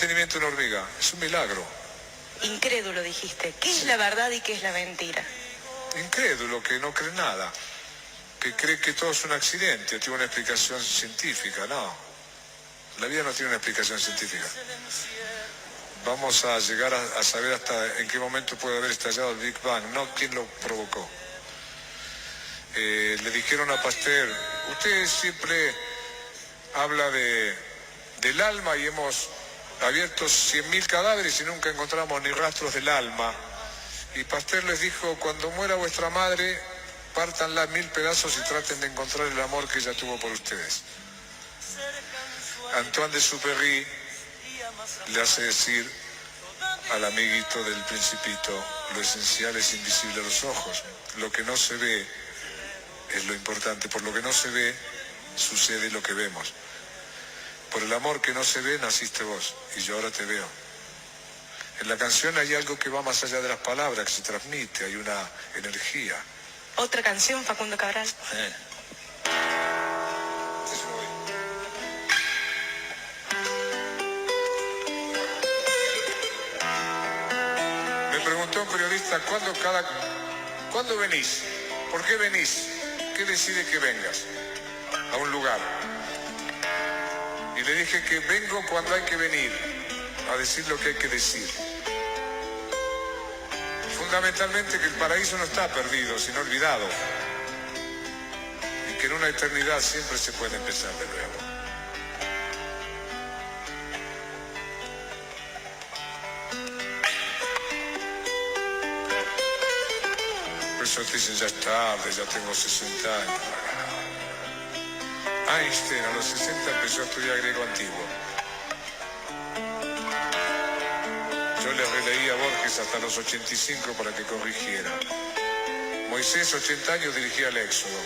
entendimiento de una hormiga. Es un milagro. Incrédulo dijiste. ¿Qué es la verdad y qué es la mentira? Incrédulo, que no cree nada. Que cree que todo es un accidente, tiene una explicación científica. No. La vida no tiene una explicación científica. Vamos a llegar a saber hasta en qué momento puede haber estallado el Big Bang, no quién lo provocó. Le dijeron a Pasteur, usted siempre habla del alma y hemos abierto 100.000 cadáveres y nunca encontramos ni rastros del alma. Y Pasteur les dijo, cuando muera vuestra madre, pártanla en 1000 pedazos y traten de encontrar el amor que ella tuvo por ustedes. Antoine de Supéry le hace decir al amiguito del Principito, lo esencial es invisible a los ojos. Lo que no se ve es lo importante. Por lo que no se ve, sucede lo que vemos. Por el amor que no se ve, naciste vos, y yo ahora te veo. En la canción hay algo que va más allá de las palabras, que se transmite, hay una energía. ¿Otra canción, Facundo Cabral? Me preguntó un periodista, ¿cuándo venís? ¿Por qué venís? ¿Qué decide que vengas a un lugar? Y le dije que vengo cuando hay que venir, a decir lo que hay que decir. Fundamentalmente que el paraíso no está perdido, sino olvidado. Y que en una eternidad siempre se puede empezar de nuevo. Por eso te dicen, ya es tarde, ya tengo 60 años. Einstein a los 60 empezó a estudiar griego antiguo. Yo le releí a Borges hasta los 85 para que corrigiera. Moisés, 80 años, dirigía el Éxodo.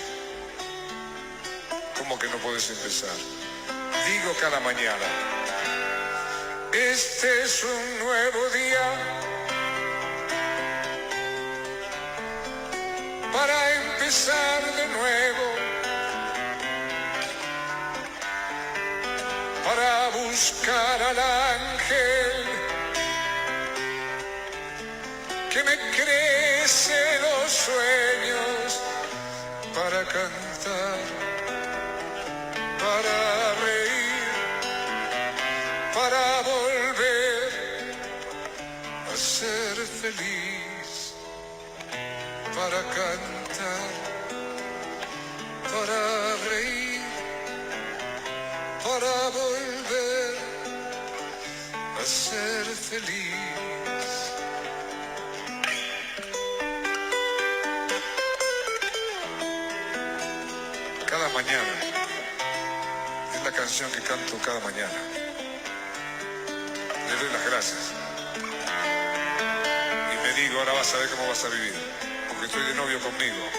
¿Cómo que no podés empezar? Digo cada mañana, este es un nuevo día para empezar de nuevo, para buscar al ángel que me crece los sueños, para cantar, para reír, para volver a ser feliz, para cantar, para reír, para volver a ser feliz. Cada mañana, es la canción que canto cada mañana. Le doy las gracias. Y me digo, ahora vas a ver cómo vas a vivir, porque estoy de novio conmigo.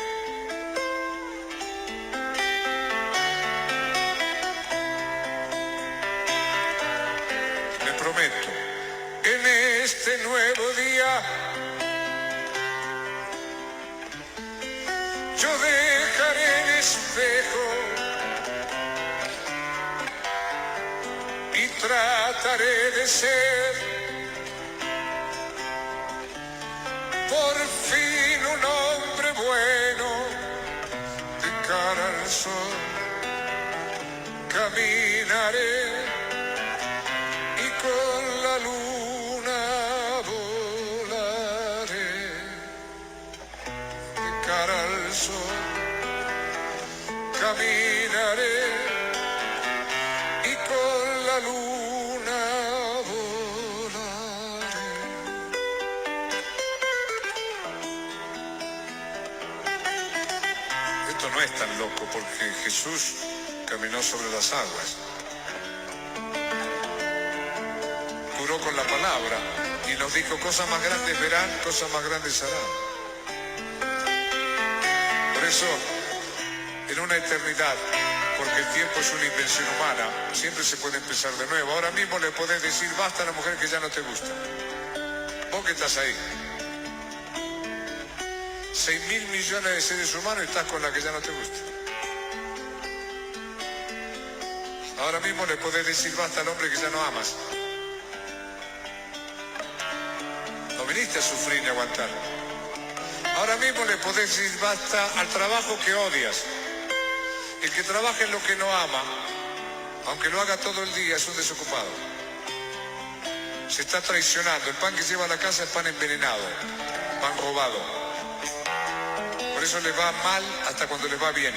Me prometo, en este nuevo día, yo dejaré el espejo y trataré de ser por fin un hombre bueno. De cara al sol caminaré y con la luna volaré. De cara al sol caminaré y con la luna volaré. Esto no es tan loco porque Jesús caminó sobre las aguas, curó con la palabra y nos dijo, cosas más grandes verán, cosas más grandes harán. Por eso, en una eternidad, porque el tiempo es una invención humana, siempre se puede empezar de nuevo. Ahora mismo le podés decir basta a la mujer que ya no te gusta. Vos que estás ahí. 6.000 millones de seres humanos y estás con la que ya no te gusta. Ahora mismo le podés decir basta al hombre que ya no amas. viniste a sufrir ni a aguantar. Ahora mismo le podés decir basta al trabajo que odias. El que trabaja en lo que no ama, aunque lo haga todo el día, es un desocupado. Se está traicionando. El pan que lleva a la casa es pan envenenado, pan robado. Por eso le va mal hasta cuando le va bien.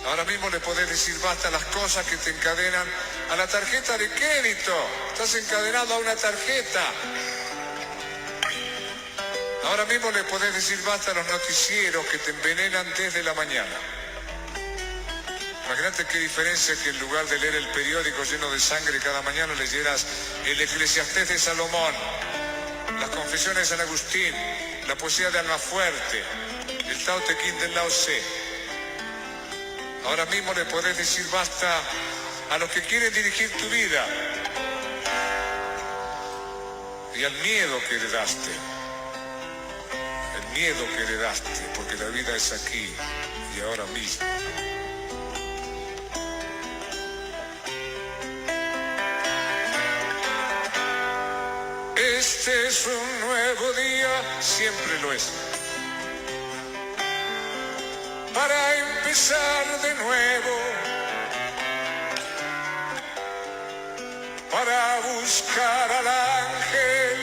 Ahora mismo le podés decir basta a las cosas que te encadenan a la tarjeta de crédito. Estás encadenado a una tarjeta. Ahora mismo le podés decir basta a los noticieros que te envenenan desde la mañana. Imagínate qué diferencia que en lugar de leer el periódico lleno de sangre cada mañana leyeras el Eclesiastés de Salomón, las Confesiones de San Agustín, la poesía de Almafuerte, el Tao Te Ching del Lao Tse. Ahora mismo le podés decir basta a los que quieren dirigir tu vida y al miedo que heredaste. El miedo que heredaste, porque la vida es aquí y ahora mismo. Este es un nuevo día, siempre lo es. Para empezar de nuevo, para buscar al ángel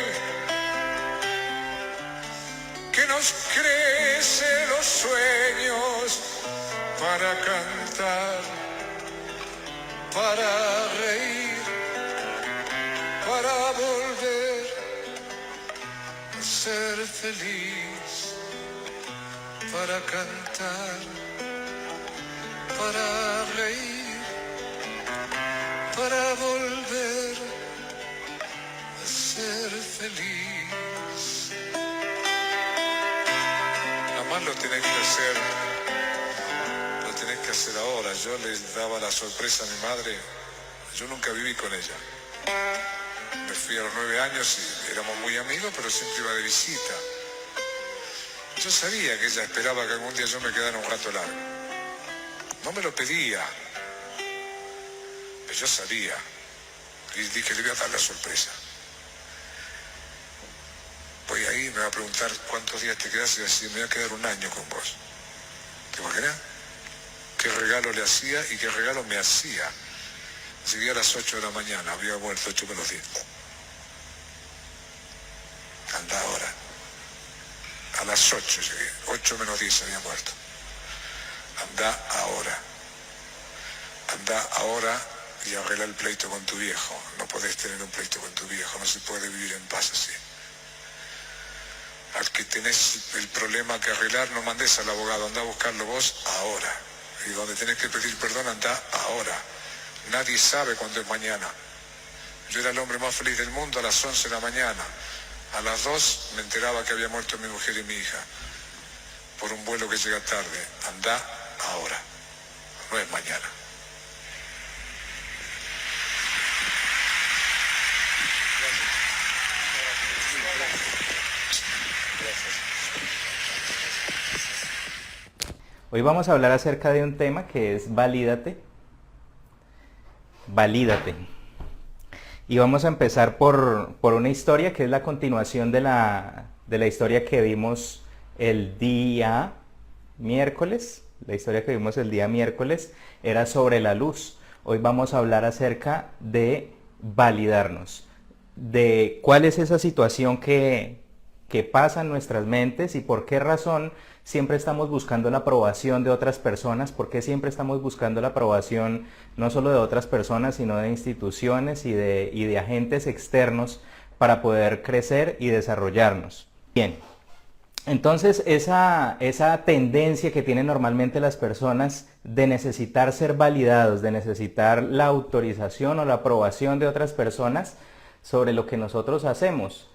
que nos crece los sueños, para cantar, para reír, para volver a ser feliz, para cantar, para reír, para volver a ser feliz. Nada más lo tenés que hacer ahora. Yo les daba la sorpresa a mi madre, yo nunca viví con ella. Me fui a los 9 años y éramos muy amigos, pero siempre iba de visita. Yo sabía que ella esperaba que algún día yo me quedara un rato largo. No me lo pedía, pero yo sabía. Y dije, le voy a dar la sorpresa. Voy ahí, me va a preguntar cuántos días te quedas y decir, me voy a quedar un año con vos. ¿Te imaginas? Qué regalo le hacía y qué regalo me hacía. Llegué a las 8 de la mañana, había muerto 8 menos 10. Anda ahora. A las 8 llegué, 8 menos 10 había muerto. Anda ahora. Anda ahora y arregla el pleito con tu viejo. No podés tener un pleito con tu viejo, no se puede vivir en paz así. Al que tenés el problema que arreglar, no mandes al abogado, anda a buscarlo vos ahora. Y donde tenés que pedir perdón, anda ahora. Nadie sabe cuándo es mañana. Yo era el hombre más feliz del mundo a las 11 de la mañana. A las 2 me enteraba que había muerto mi mujer y mi hija por un vuelo que llega tarde. Anda ahora, no es mañana. Hoy vamos a hablar acerca de un tema que es valídate. Valídate. Y vamos a empezar por una historia que es la continuación de la historia que vimos el día miércoles. La historia que vimos el día miércoles era sobre la luz. Hoy vamos a hablar acerca de validarnos, de cuál es esa situación que pasa en nuestras mentes y por qué razón siempre estamos buscando la aprobación de otras personas, por qué siempre estamos buscando la aprobación no solo de otras personas, sino de instituciones y de agentes externos para poder crecer y desarrollarnos. Bien, entonces esa tendencia que tienen normalmente las personas de necesitar ser validados, de necesitar la autorización o la aprobación de otras personas sobre lo que nosotros hacemos.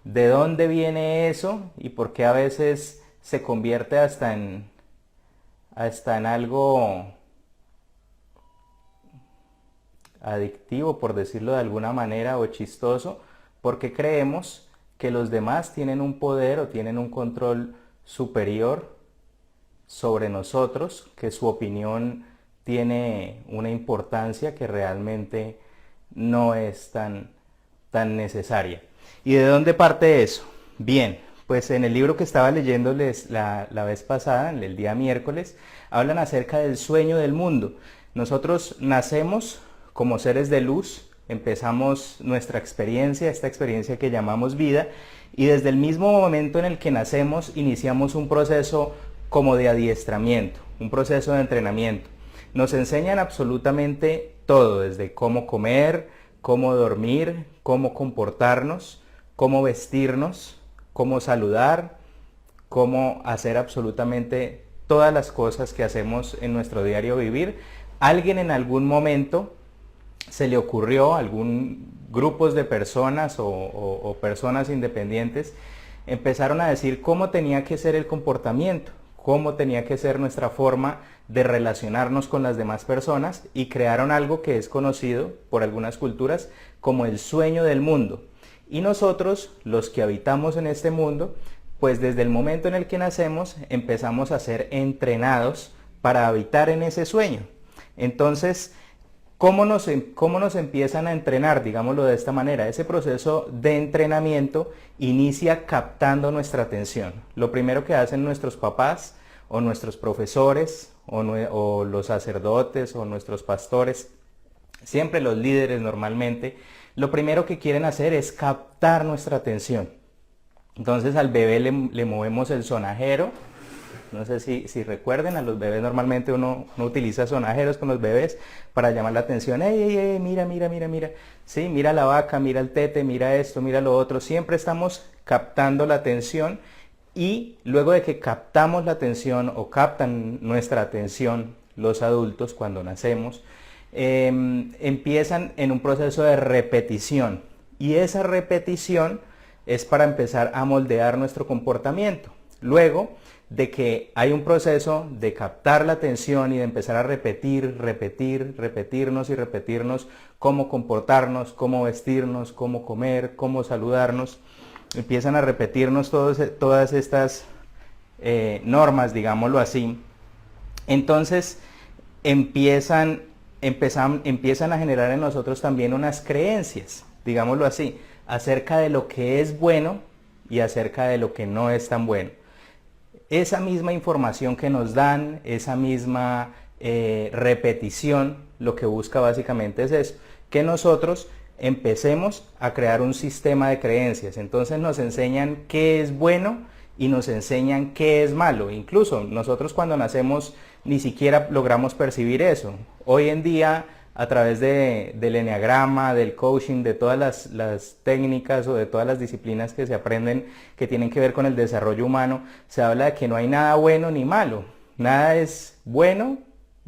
¿De dónde viene eso y por qué a veces se convierte hasta en algo adictivo, por decirlo de alguna manera, o chistoso? Porque creemos que los demás tienen un poder o tienen un control superior sobre nosotros, que su opinión tiene una importancia que realmente no es tan tan necesaria. ¿Y de dónde parte eso? Bien, pues en el libro que estaba leyéndoles la vez pasada, el día miércoles, hablan acerca del sueño del mundo. Nosotros nacemos como seres de luz, empezamos nuestra experiencia, esta experiencia que llamamos vida, y desde el mismo momento en el que nacemos iniciamos un proceso como de adiestramiento, un proceso de entrenamiento. Nos enseñan absolutamente todo, desde cómo comer, cómo dormir, cómo comportarnos, cómo vestirnos, cómo saludar, cómo hacer absolutamente todas las cosas que hacemos en nuestro diario vivir. Alguien en algún momento se le ocurrió, algún grupos de personas o personas independientes empezaron a decir cómo tenía que ser el comportamiento, cómo tenía que ser nuestra forma de relacionarnos con las demás personas, y crearon algo que es conocido por algunas culturas como el sueño del mundo. Y nosotros, los que habitamos en este mundo, pues desde el momento en el que nacemos empezamos a ser entrenados para habitar en ese sueño. Entonces, ¿cómo nos empiezan a entrenar? Digámoslo de esta manera. Ese proceso de entrenamiento inicia captando nuestra atención. Lo primero que hacen nuestros papás o nuestros profesores o los sacerdotes o nuestros pastores, siempre los líderes normalmente, lo primero que quieren hacer es captar nuestra atención. Entonces al bebé le movemos el sonajero. No sé si recuerden, a los bebés normalmente uno utiliza sonajeros con los bebés para llamar la atención. ¡Ey, ey, ey! Mira, mira, mira, mira. Sí, mira la vaca, mira el tete, mira esto, mira lo otro. Siempre estamos captando la atención, y luego de que captamos la atención o captan nuestra atención los adultos cuando nacemos, empiezan en un proceso de repetición. Y esa repetición es para empezar a moldear nuestro comportamiento. Luego de que hay un proceso de captar la atención y de empezar a repetirnos y repetirnos cómo comportarnos, cómo vestirnos, cómo comer, cómo saludarnos, empiezan a repetirnos todas estas normas, digámoslo así. Entonces empiezan a generar en nosotros también unas creencias, digámoslo así, acerca de lo que es bueno y acerca de lo que no es tan bueno. Esa misma información que nos dan, esa misma repetición, lo que busca básicamente es eso, que nosotros empecemos a crear un sistema de creencias. Entonces nos enseñan qué es bueno y nos enseñan qué es malo. Incluso nosotros cuando nacemos ni siquiera logramos percibir eso. Hoy en día, a través del eneagrama, del coaching, de todas las técnicas o de todas las disciplinas que se aprenden que tienen que ver con el desarrollo humano, se habla de que no hay nada bueno ni malo. Nada es bueno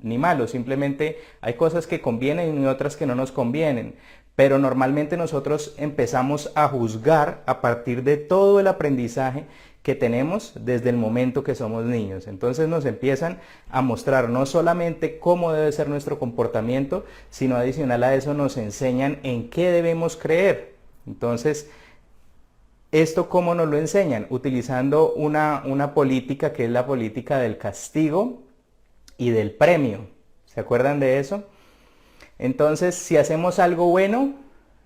ni malo, simplemente hay cosas que convienen y otras que no nos convienen. Pero normalmente nosotros empezamos a juzgar a partir de todo el aprendizaje que tenemos desde el momento que somos niños. Entonces nos empiezan a mostrar no solamente cómo debe ser nuestro comportamiento, sino adicional a eso nos enseñan en qué debemos creer. Entonces, ¿esto cómo nos lo enseñan? Utilizando una política que es la política del castigo y del premio. ¿Se acuerdan de eso? Entonces, si hacemos algo bueno,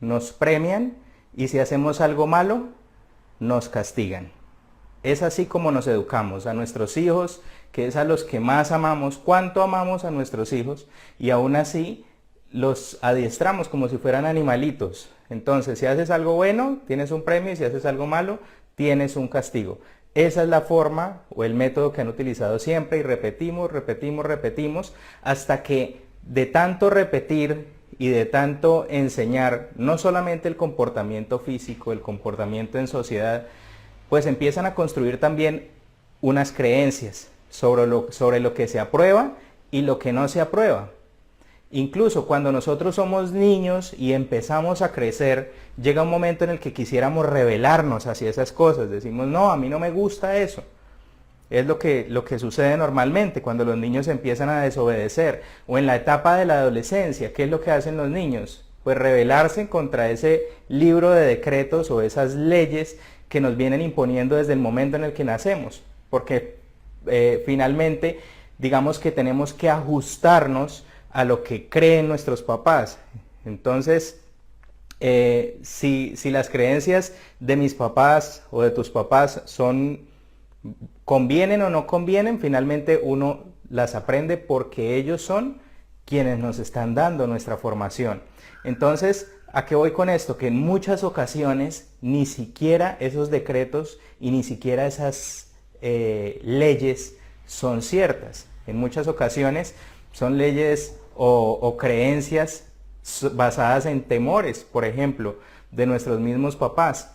nos premian, y si hacemos algo malo, nos castigan. Es así como nos educamos a nuestros hijos, que es a los que más amamos. ¿Cuánto amamos a nuestros hijos? Y aún así los adiestramos como si fueran animalitos. Entonces, si haces algo bueno, tienes un premio, y si haces algo malo, tienes un castigo. Esa es la forma o el método que han utilizado siempre, y repetimos, hasta que de tanto repetir y de tanto enseñar, no solamente el comportamiento físico, el comportamiento en sociedad, pues empiezan a construir también unas creencias sobre lo que se aprueba y lo que no se aprueba. Incluso cuando nosotros somos niños y empezamos a crecer, llega un momento en el que quisiéramos rebelarnos hacia esas cosas. Decimos, no, a mí no me gusta eso. Es lo que sucede normalmente cuando los niños empiezan a desobedecer. O en la etapa de la adolescencia, ¿qué es lo que hacen los niños? Pues rebelarse contra ese libro de decretos o esas leyes que nos vienen imponiendo desde el momento en el que nacemos. Porque finalmente, digamos que tenemos que ajustarnos a lo que creen nuestros papás. Entonces, si las creencias de mis papás o de tus papás convienen o no convienen, finalmente uno las aprende porque ellos son quienes nos están dando nuestra formación. Entonces, ¿a qué voy con esto? Que en muchas ocasiones ni siquiera esos decretos y ni siquiera esas leyes son ciertas. En muchas ocasiones son leyes o creencias basadas en temores, por ejemplo, de nuestros mismos papás.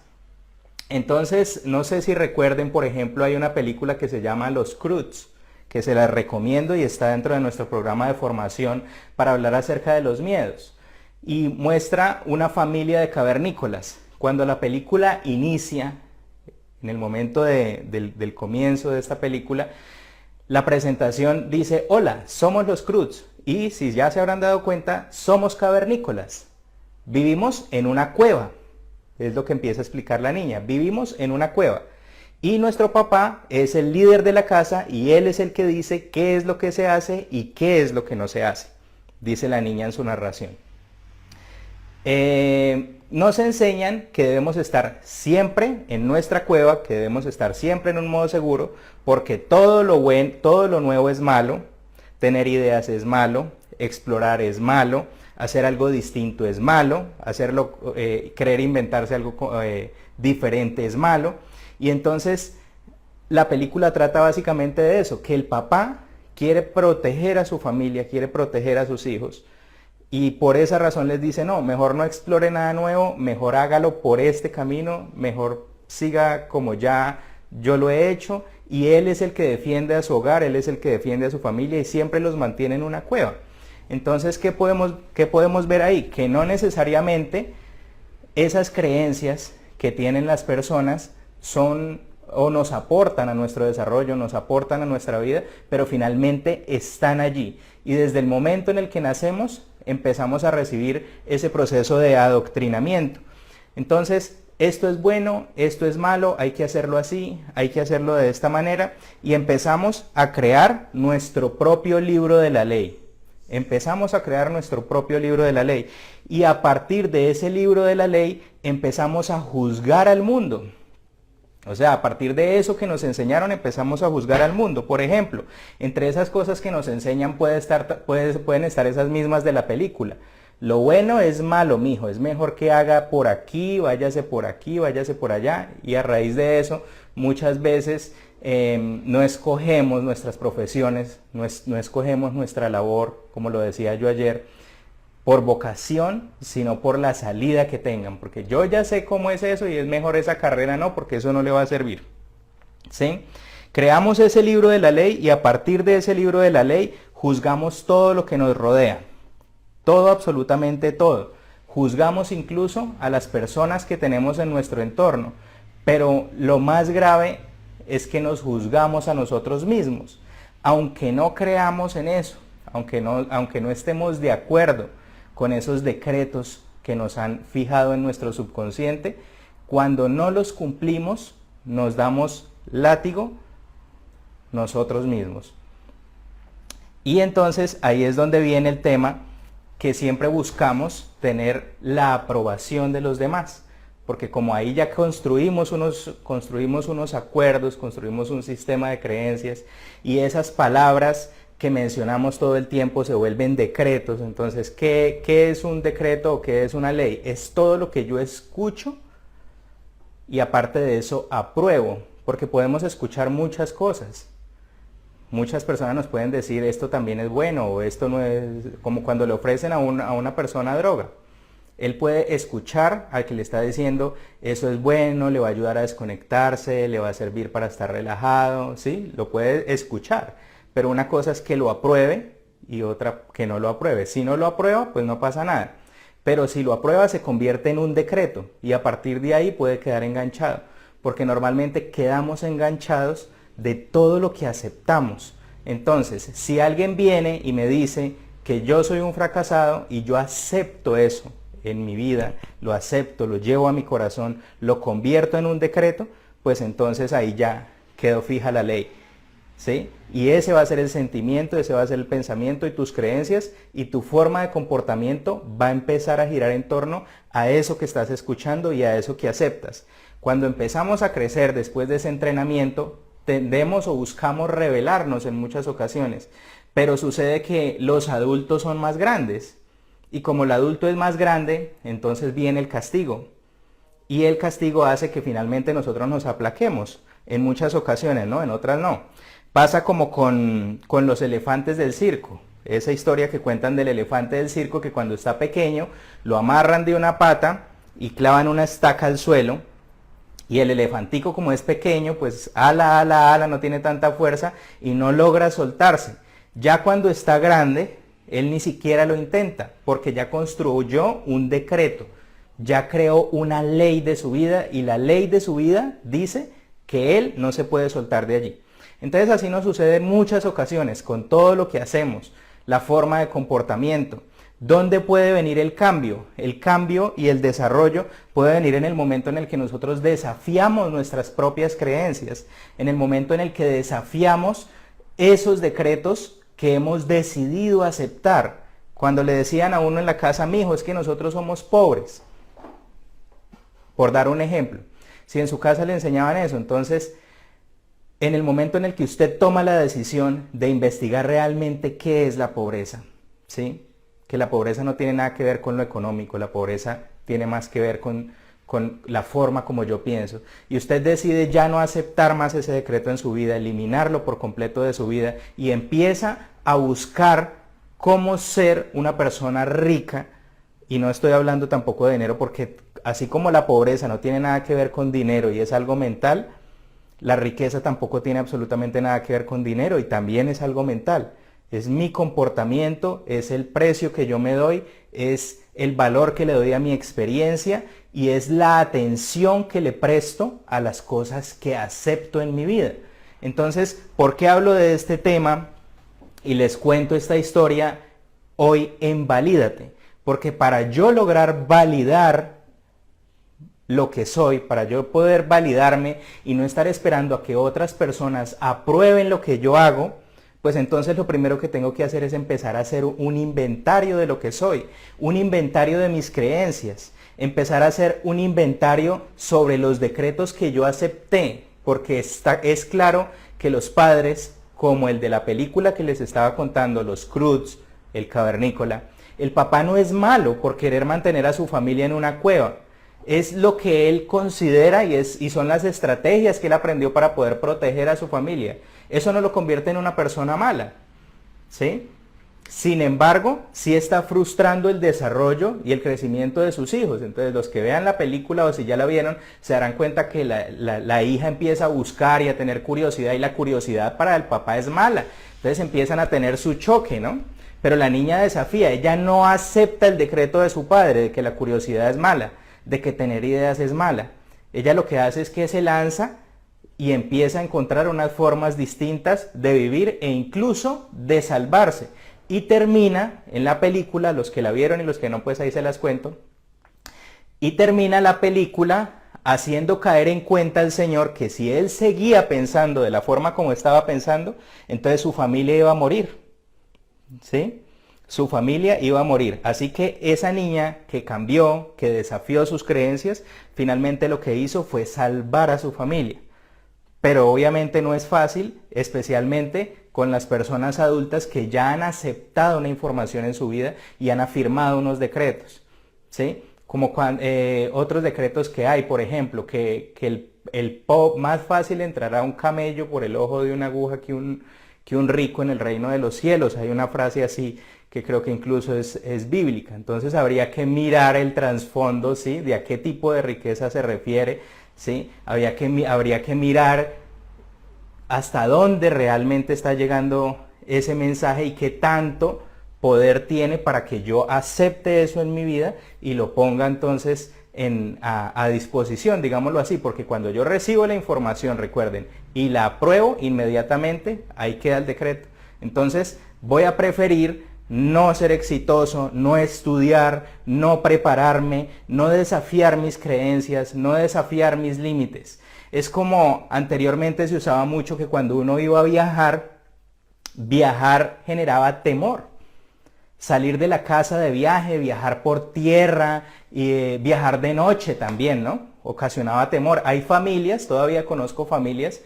Entonces, no sé si recuerden, por ejemplo, hay una película que se llama Los Croods, que se la recomiendo y está dentro de nuestro programa de formación para hablar acerca de los miedos. Y muestra una familia de cavernícolas. Cuando la película inicia, en el momento del comienzo de esta película, la presentación dice: hola, somos los Croods. Y si ya se habrán dado cuenta, somos cavernícolas. Vivimos en una cueva. Es lo que empieza a explicar la niña. Vivimos en una cueva. Y nuestro papá es el líder de la casa y él es el que dice qué es lo que se hace y qué es lo que no se hace, dice la niña en su narración. Nos enseñan que debemos estar siempre en nuestra cueva, que debemos estar siempre en un modo seguro, porque todo lo nuevo es malo, tener ideas es malo, explorar es malo, hacer algo distinto es malo, querer inventarse algo diferente es malo. Y entonces la película trata básicamente de eso, que el papá quiere proteger a su familia, quiere proteger a sus hijos, y por esa razón les dice: no, mejor no explore nada nuevo, mejor hágalo por este camino, mejor siga como ya yo lo he hecho. Y él es el que defiende a su hogar, él es el que defiende a su familia y siempre los mantiene en una cueva. Entonces, ¿qué podemos ver ahí? Que no necesariamente esas creencias que tienen las personas son o nos aportan a nuestro desarrollo, nos aportan a nuestra vida, pero finalmente están allí. Y desde el momento en el que nacemos, empezamos a recibir ese proceso de adoctrinamiento. Entonces, esto es bueno, esto es malo, hay que hacerlo así, hay que hacerlo de esta manera, y empezamos a crear nuestro propio libro de la ley. Empezamos a crear nuestro propio libro de la ley. Y a partir de ese libro de la ley, empezamos a juzgar al mundo. O sea, a partir de eso que nos enseñaron, empezamos a juzgar al mundo. Por ejemplo, entre esas cosas que nos enseñan pueden estar esas mismas de la película. Lo bueno es malo, mijo, es mejor que haga por aquí, váyase por allá. Y a raíz de eso, muchas veces no escogemos nuestras profesiones, no escogemos nuestra labor, como lo decía yo ayer, por vocación, sino por la salida que tengan, porque yo ya sé cómo es eso y es mejor esa carrera no, porque eso no le va a servir. ¿Sí? Creamos ese libro de la ley y a partir de ese libro de la ley juzgamos todo lo que nos rodea, todo, absolutamente todo. Juzgamos incluso a las personas que tenemos en nuestro entorno, pero lo más grave es que nos juzgamos a nosotros mismos, aunque no creamos en eso, aunque no estemos de acuerdo con esos decretos que nos han fijado en nuestro subconsciente. Cuando no los cumplimos, nos damos látigo nosotros mismos. Y entonces ahí es donde viene el tema que siempre buscamos tener la aprobación de los demás, porque como ahí ya construimos unos acuerdos, construimos un sistema de creencias y esas palabras que mencionamos todo el tiempo se vuelven decretos. Entonces, ¿qué es un decreto o qué es una ley? Es todo lo que yo escucho y aparte de eso apruebo, porque podemos escuchar muchas cosas. Muchas personas nos pueden decir esto también es bueno o esto no es, como cuando le ofrecen a una persona droga. Él puede escuchar al que le está diciendo eso es bueno, le va a ayudar a desconectarse, le va a servir para estar relajado, ¿sí? Lo puede escuchar, pero una cosa es que lo apruebe y otra que no lo apruebe. Si no lo aprueba, pues no pasa nada. Pero si lo aprueba se convierte en un decreto y a partir de ahí puede quedar enganchado, porque normalmente quedamos enganchados de todo lo que aceptamos. Entonces, si alguien viene y me dice que yo soy un fracasado y yo acepto eso en mi vida, lo acepto, lo llevo a mi corazón, lo convierto en un decreto, pues entonces ahí ya quedó fija la ley. ¿sí? Y ese va a ser el sentimiento, ese va a ser el pensamiento y tus creencias, y tu forma de comportamiento va a empezar a girar en torno a eso que estás escuchando y a eso que aceptas. Cuando empezamos a crecer después de ese entrenamiento, tendemos o buscamos rebelarnos en muchas ocasiones, pero sucede que los adultos son más grandes, y como el adulto es más grande, entonces viene el castigo, y el castigo hace que finalmente nosotros nos aplaquemos, en muchas ocasiones, ¿no? En otras no. Pasa como con los elefantes del circo, esa historia que cuentan del elefante del circo que cuando está pequeño lo amarran de una pata y clavan una estaca al suelo, y el elefantico, como es pequeño, pues ala, no tiene tanta fuerza y no logra soltarse. Ya cuando está grande, él ni siquiera lo intenta, porque ya construyó un decreto, ya creó una ley de su vida, y la ley de su vida dice que él no se puede soltar de allí. Entonces así nos sucede en muchas ocasiones con todo lo que hacemos, la forma de comportamiento. ¿Dónde puede venir el cambio? El cambio y el desarrollo puede venir en el momento en el que nosotros desafiamos nuestras propias creencias, en el momento en el que desafiamos esos decretos que hemos decidido aceptar. Cuando le decían a uno en la casa, mijo, es que nosotros somos pobres, por dar un ejemplo. Si en su casa le enseñaban eso, entonces en el momento en el que usted toma la decisión de investigar realmente qué es la pobreza, ¿sí? Que la pobreza no tiene nada que ver con lo económico, la pobreza tiene más que ver con la forma como yo pienso, y usted decide ya no aceptar más ese decreto en su vida, eliminarlo por completo de su vida, y empieza a buscar cómo ser una persona rica, y no estoy hablando tampoco de dinero, porque así como la pobreza no tiene nada que ver con dinero y es algo mental, la riqueza tampoco tiene absolutamente nada que ver con dinero y también es algo mental. Es mi comportamiento, es el precio que yo me doy, es el valor que le doy a mi experiencia y es la atención que le presto a las cosas que acepto en mi vida. Entonces, ¿por qué hablo de este tema y les cuento esta historia hoy en Valídate? Porque para yo lograr validar lo que soy, para yo poder validarme y no estar esperando a que otras personas aprueben lo que yo hago, pues entonces lo primero que tengo que hacer es empezar a hacer un inventario de lo que soy, un inventario de mis creencias, empezar a hacer un inventario sobre los decretos que yo acepté, porque es claro que los padres, como el de la película que les estaba contando, los Croods, el cavernícola, el papá no es malo por querer mantener a su familia en una cueva, es lo que él considera y son las estrategias que él aprendió para poder proteger a su familia. Eso no lo convierte en una persona mala, ¿sí? Sin embargo, sí está frustrando el desarrollo y el crecimiento de sus hijos. Entonces, los que vean la película o si ya la vieron, se darán cuenta que la hija empieza a buscar y a tener curiosidad, y la curiosidad para el papá es mala. Entonces empiezan a tener su choque, ¿no? Pero la niña desafía, ella no acepta el decreto de su padre de que la curiosidad es mala, de que tener ideas es mala. Ella lo que hace es que se lanza y empieza a encontrar unas formas distintas de vivir e incluso de salvarse. Y termina en la película, los que la vieron y los que no, pues ahí se las cuento, y termina la película haciendo caer en cuenta al señor que si él seguía pensando de la forma como estaba pensando, entonces su familia iba a morir, ¿sí? Su familia iba a morir. Así que esa niña que cambió, que desafió sus creencias, finalmente lo que hizo fue salvar a su familia. Pero obviamente no es fácil, especialmente con las personas adultas que ya han aceptado una información en su vida y han afirmado unos decretos, ¿sí? Como otros decretos que hay, por ejemplo, que más fácil entrará un camello por el ojo de una aguja que un rico en el reino de los cielos. Hay una frase así que creo que incluso es bíblica. Entonces habría que mirar el trasfondo, ¿sí? De a qué tipo de riqueza se refiere, ¿sí? Habría que mirar hasta dónde realmente está llegando ese mensaje y qué tanto poder tiene para que yo acepte eso en mi vida y lo ponga entonces a disposición, digámoslo así, porque cuando yo recibo la información, recuerden, y la apruebo inmediatamente, ahí queda el decreto. Entonces voy a preferir no ser exitoso, no estudiar, no prepararme, no desafiar mis creencias, no desafiar mis límites. Es como anteriormente se usaba mucho que cuando uno iba a viajar, viajar generaba temor. Salir de la casa de viaje, viajar por tierra, y viajar de noche también, ¿no? Ocasionaba temor. Hay familias, todavía conozco familias,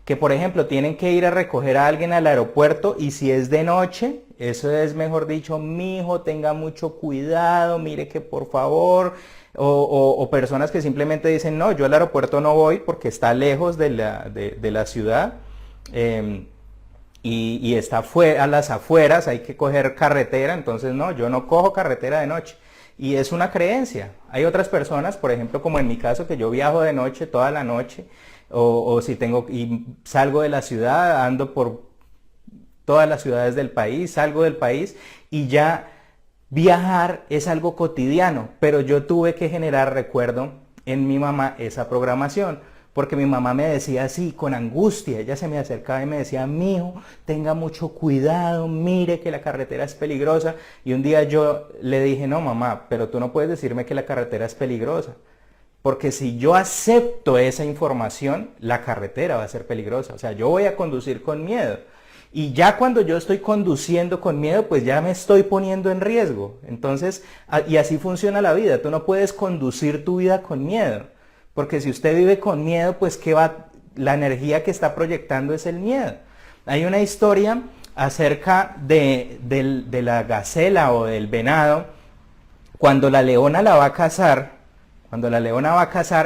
que por ejemplo tienen que ir a recoger a alguien al aeropuerto y si es de noche, eso es mejor dicho, mi hijo tenga mucho cuidado, mire que por favor, o personas que simplemente dicen, no, yo al aeropuerto no voy porque está lejos de la ciudad y está a las afueras, hay que coger carretera, entonces no, yo no cojo carretera de noche. Y es una creencia. Hay otras personas, por ejemplo, como en mi caso, que yo viajo de noche, toda la noche, o si tengo y salgo de la ciudad, ando por todas las ciudades del país, salgo del país y ya viajar es algo cotidiano, pero yo tuve que generar, recuerdo, en mi mamá esa programación, porque mi mamá me decía así, con angustia, ella se me acercaba y me decía, mijo, tenga mucho cuidado, mire que la carretera es peligrosa, y un día yo le dije, no mamá, pero tú no puedes decirme que la carretera es peligrosa, porque si yo acepto esa información, la carretera va a ser peligrosa, o sea, yo voy a conducir con miedo. Y ya cuando yo estoy conduciendo con miedo, pues ya me estoy poniendo en riesgo. Entonces, y así funciona la vida. Tú no puedes conducir tu vida con miedo. Porque si usted vive con miedo, pues la energía que está proyectando es el miedo. Hay una historia acerca de la gacela o del venado. Cuando la leona la va a cazar,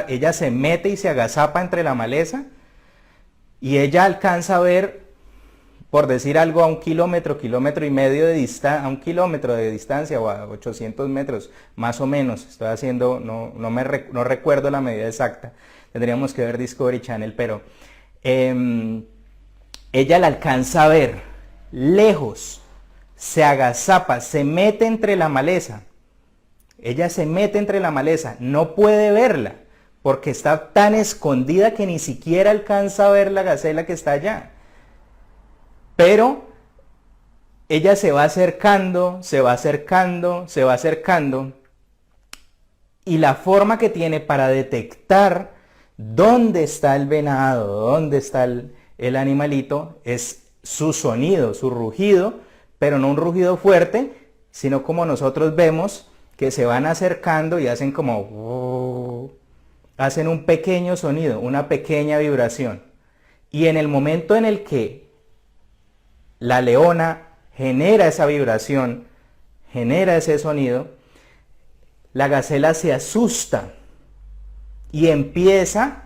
ella se mete y se agazapa entre la maleza. Y ella alcanza a ver, por decir algo, a 1 kilómetro, kilómetro y medio de distancia, a 1 kilómetro de distancia o a 800 metros, más o menos. Estoy haciendo, no recuerdo la medida exacta. Tendríamos que ver Discovery Channel, pero ella la alcanza a ver lejos, se agazapa, se mete entre la maleza. Ella se mete entre la maleza, no puede verla, porque está tan escondida que ni siquiera alcanza a ver la gacela que está allá. Pero ella se va acercando, se va acercando, se va acercando, y la forma que tiene para detectar dónde está el venado, dónde está el animalito, es su sonido, su rugido, pero no un rugido fuerte, sino como nosotros vemos, que se van acercando y hacen como, hacen un pequeño sonido, una pequeña vibración. Y en el momento en el que la leona genera esa vibración, genera ese sonido, la gacela se asusta y empieza,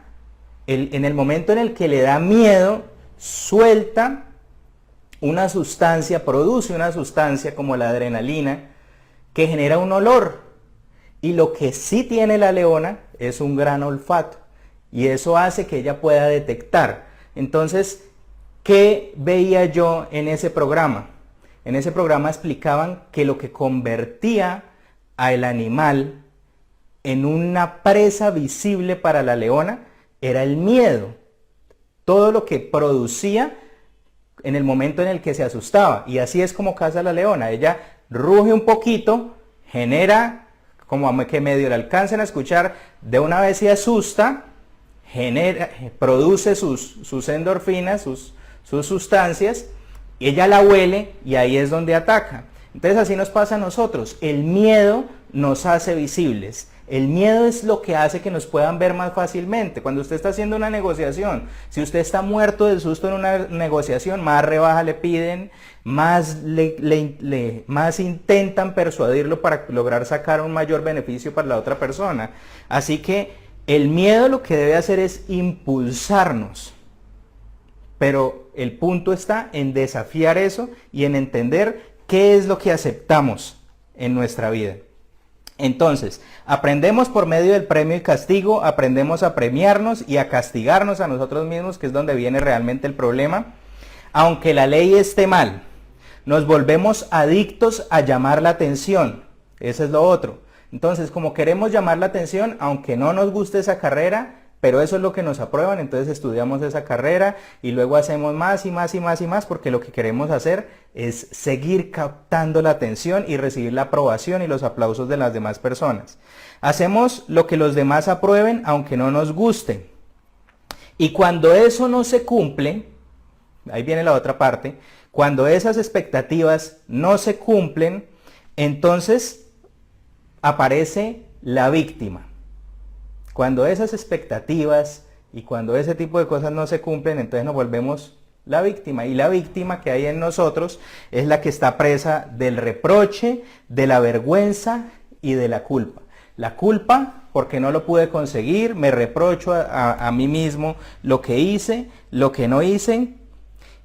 en el momento en el que le da miedo, suelta una sustancia, produce una sustancia como la adrenalina, que genera un olor. Y lo que sí tiene la leona es un gran olfato, y eso hace que ella pueda detectar. Entonces, ¿qué veía yo en ese programa? En ese programa explicaban que lo que convertía al animal en una presa visible para la leona era el miedo. Todo lo que producía en el momento en el que se asustaba. Y así es como caza la leona. Ella ruge un poquito, genera, como que medio le alcancen a escuchar, de una vez se asusta, produce sus endorfinas, sus sustancias, y ella la huele y ahí es donde ataca. Entonces así nos pasa a nosotros. El miedo nos hace visibles. El miedo es lo que hace que nos puedan ver más fácilmente. Cuando usted está haciendo una negociación, si usted está muerto del susto en una negociación, más rebaja le piden, más intentan persuadirlo para lograr sacar un mayor beneficio para la otra persona. Así que el miedo lo que debe hacer es impulsarnos. Pero el punto está en desafiar eso y en entender qué es lo que aceptamos en nuestra vida. Entonces, aprendemos por medio del premio y castigo, aprendemos a premiarnos y a castigarnos a nosotros mismos, que es donde viene realmente el problema. Aunque la ley esté mal, nos volvemos adictos a llamar la atención. Eso es lo otro. Entonces, como queremos llamar la atención, aunque no nos guste esa carrera, pero eso es lo que nos aprueban, entonces estudiamos esa carrera y luego hacemos más y más y más y más porque lo que queremos hacer es seguir captando la atención y recibir la aprobación y los aplausos de las demás personas. Hacemos lo que los demás aprueben aunque no nos guste. Y cuando eso no se cumple, ahí viene la otra parte, cuando esas expectativas no se cumplen, entonces aparece la víctima. Cuando esas expectativas y cuando ese tipo de cosas no se cumplen, entonces nos volvemos la víctima. Y la víctima que hay en nosotros es la que está presa del reproche, de la vergüenza y de la culpa. La culpa porque no lo pude conseguir, me reprocho a mí mismo lo que hice, lo que no hice,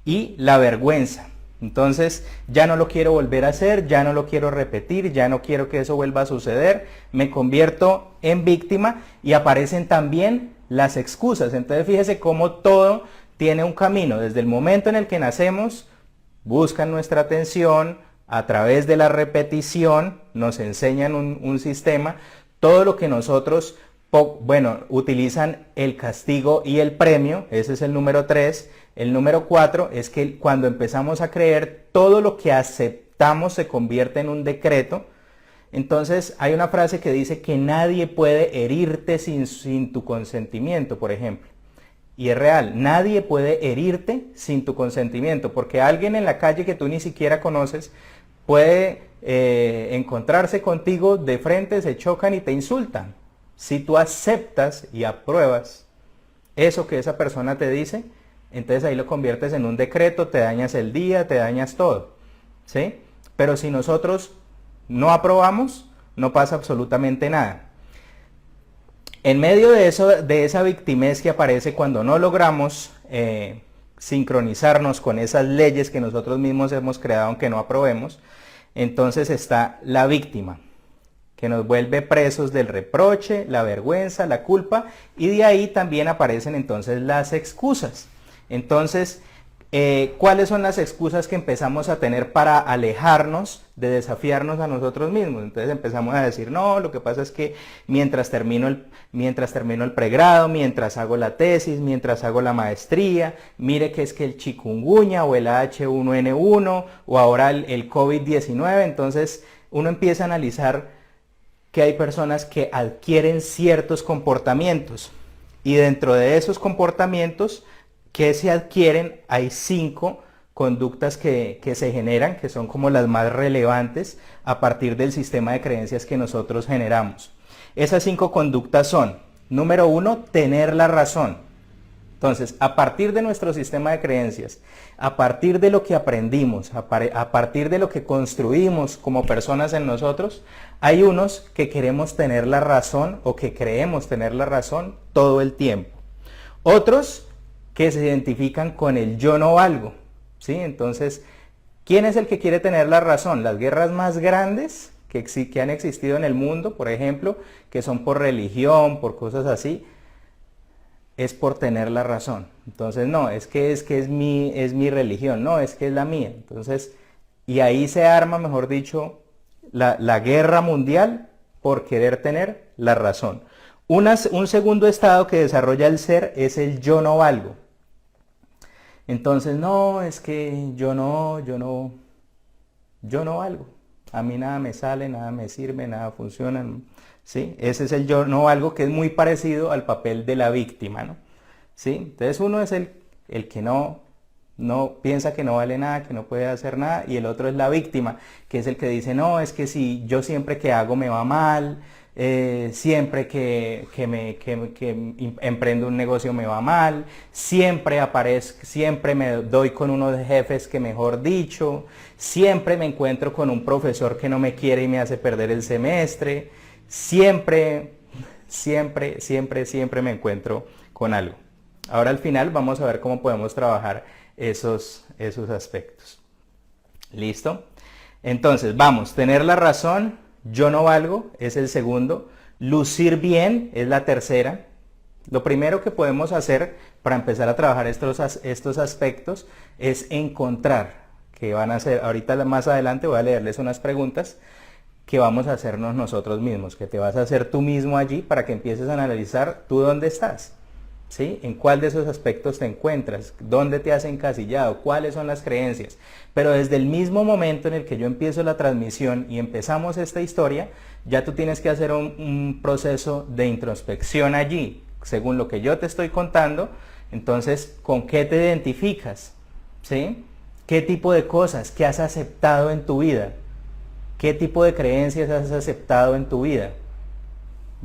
y la vergüenza. Entonces ya no lo quiero volver a hacer, ya no lo quiero repetir, ya no quiero que eso vuelva a suceder, me convierto en víctima y aparecen también las excusas. Entonces fíjese cómo todo tiene un camino. Desde el momento en el que nacemos, buscan nuestra atención, a través de la repetición, nos enseñan un sistema, todo lo que nosotros, utilizan el castigo y el premio, ese es el número 3. El número 4 es que cuando empezamos a creer, todo lo que aceptamos se convierte en un decreto. Entonces hay una frase que dice que nadie puede herirte sin tu consentimiento, por ejemplo. Y es real, nadie puede herirte sin tu consentimiento, porque alguien en la calle que tú ni siquiera conoces puede encontrarse contigo de frente, se chocan y te insultan. Si tú aceptas y apruebas eso que esa persona te dice, entonces ahí lo conviertes en un decreto, te dañas el día, te dañas todo, ¿sí? Pero si nosotros no aprobamos, no pasa absolutamente nada. En medio de eso, de esa victimez que aparece cuando no logramos sincronizarnos con esas leyes que nosotros mismos hemos creado aunque no aprobemos, entonces está la víctima, que nos vuelve presos del reproche, la vergüenza, la culpa, y de ahí también aparecen entonces las excusas. Entonces, ¿cuáles son las excusas que empezamos a tener para alejarnos de desafiarnos a nosotros mismos? Entonces empezamos a decir, no, lo que pasa es que mientras termino el pregrado, mientras hago la tesis, mientras hago la maestría, mire que es que el chikungunya o el H1N1 o ahora el COVID-19, entonces uno empieza a analizar que hay personas que adquieren ciertos comportamientos y dentro de esos comportamientos que se adquieren hay 5 conductas que se generan, que son como las más relevantes a partir del sistema de creencias que nosotros generamos. Esas 5 conductas son, número 1, tener la razón. Entonces, a partir de nuestro sistema de creencias, a partir de lo que aprendimos, a partir de lo que construimos como personas en nosotros, hay unos que queremos tener la razón o que creemos tener la razón todo el tiempo. Otros que se identifican con el yo no valgo, ¿sí? Entonces, ¿quién es el que quiere tener la razón? Las guerras más grandes que han existido en el mundo, por ejemplo, que son por religión, por cosas así, es por tener la razón. Entonces, no, es mi religión, no, es que es la mía. Entonces, y ahí se arma, mejor dicho, la guerra mundial por querer tener la razón. Un segundo estado que desarrolla el ser es el yo no valgo. Entonces, no, es que yo no valgo. A mí nada me sale, nada me sirve, nada funciona, ¿sí? Ese es el yo no valgo, que es muy parecido al papel de la víctima, ¿no? ¿Sí? Entonces uno es el que no piensa que no vale nada, que no puede hacer nada, y el otro es la víctima, que es el que dice, no, es que si yo siempre que hago me va mal, siempre que emprendo un negocio me va mal, siempre me doy con unos jefes que mejor dicho, siempre me encuentro con un profesor que no me quiere y me hace perder el semestre, siempre me encuentro con algo. Ahora al final vamos a ver cómo podemos trabajar esos aspectos. ¿Listo? Entonces vamos, tener la razón. Yo no valgo es el segundo, lucir bien es la tercera. Lo primero que podemos hacer para empezar a trabajar estos aspectos es encontrar, que van a ser, ahorita más adelante voy a leerles unas preguntas que vamos a hacernos nosotros mismos, que te vas a hacer tú mismo allí para que empieces a analizar tú dónde estás. ¿Sí? ¿En cuál de esos aspectos te encuentras? ¿Dónde te has encasillado? ¿Cuáles son las creencias? Pero desde el mismo momento en el que yo empiezo la transmisión y empezamos esta historia, ya tú tienes que hacer un proceso de introspección allí, según lo que yo te estoy contando. Entonces, ¿con qué te identificas? ¿Sí? ¿Qué tipo de cosas? ¿Qué has aceptado en tu vida? ¿Qué tipo de creencias has aceptado en tu vida?